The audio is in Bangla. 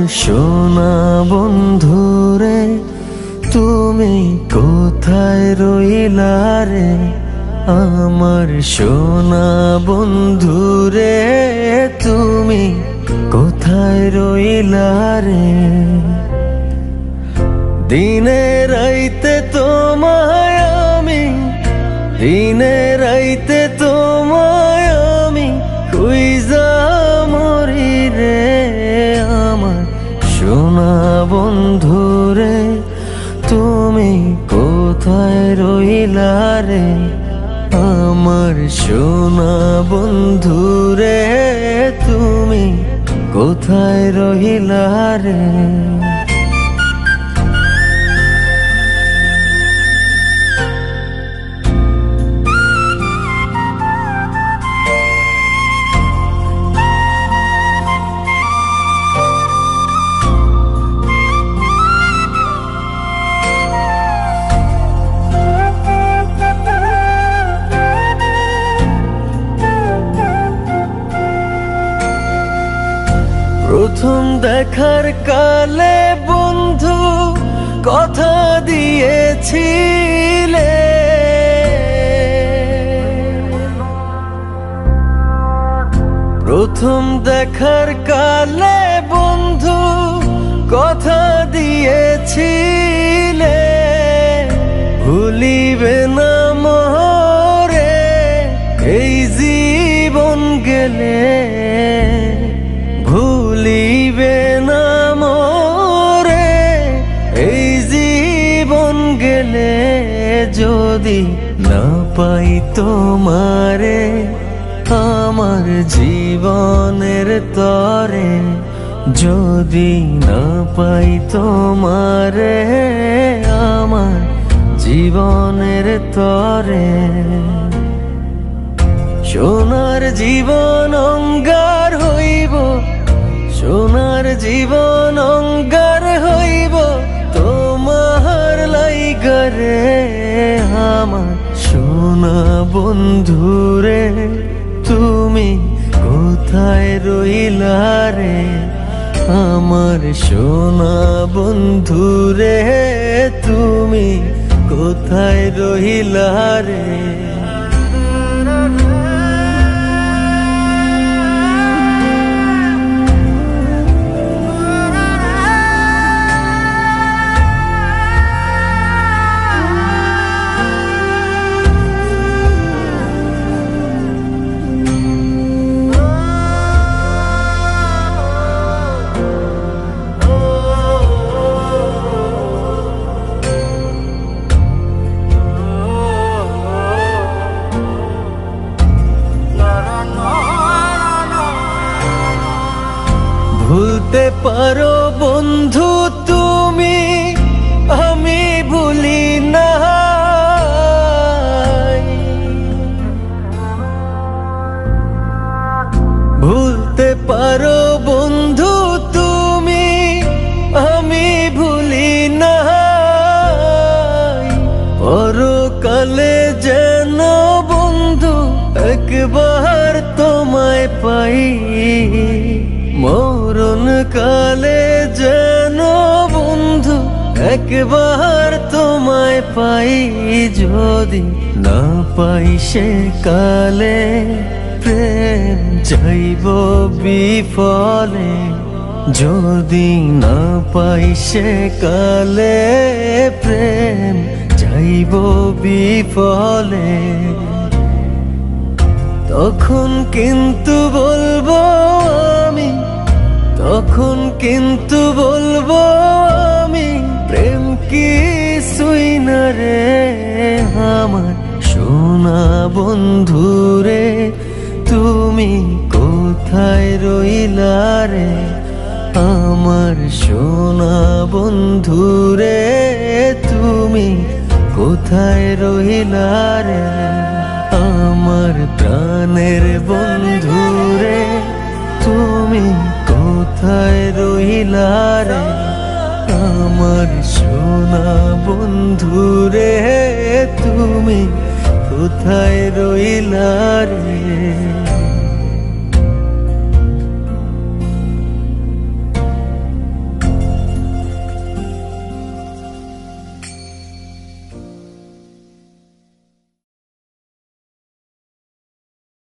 সোনা বন্ধুরে তুমি কোথায় রইলা রে? আমার সোনা বন্ধুরে তুমি কোথায় রইলা রে? দিনে রাইতে তোমায় আমি, দিনে রাইতে তোমায় আমি খুঁজা মরি রে। আমার সোনা বন্ধুরে তুমি কোথায় রইলা রে? আমার সোনা বন্ধুরে তুমি কোথায় রইলা রে? প্রথম দেখার কালে বন্ধু কথা দিয়েছিলে, প্রথম দেখার কালে বন্ধু কথা দিয়েছিলে, ভুলিবে না মোরে এই জীবন গেলে, ভুলিবে না মোরে এই জীবন গেলে। যদি না পাই তোমারে আমার জীবনের তরে, যদি না পাই তোমারে আমার জীবনের তরে, সোনার জীবন অঙ্গার হইব, সোনার জীবন অঙ্গার হইব তোমার লাইগা রে। আমার সোনা বন্ধুরে তুমি কোথায় রইলা রে? আমার সোনা বন্ধুরে তুমি কোথায় রইলা রে? ভুলতে পারো বন্ধু তুমি, আমি ভুলি না। ভুলতে পারো বন্ধু তুমি, আমি ভুলি না। পরকালে যেন বন্ধু একবার তোমায় পাই, মরণ কালে যেন বন্ধু একবার তোমায় পাই। যদি না পাই সে কালে প্রেম যাইব বিফলে, যদি না পাই সে কালে প্রেম যাইব বিফলে। তখন কিন্তু বলবো আমি, তখন কিন্তু বলবো আমি প্রেম কিছুই না রে। আমার সোনা বন্ধুরে তুমি কোথায় রইলা রে? আমার সোনা বন্ধুরে তুমি কোথায় রইলা রে? আমার প্রাণের বন্ধুরে তুমি কোথায় রইলা রে? আমার সোনা বন্ধুরে তুমি কোথায় রইলা রে?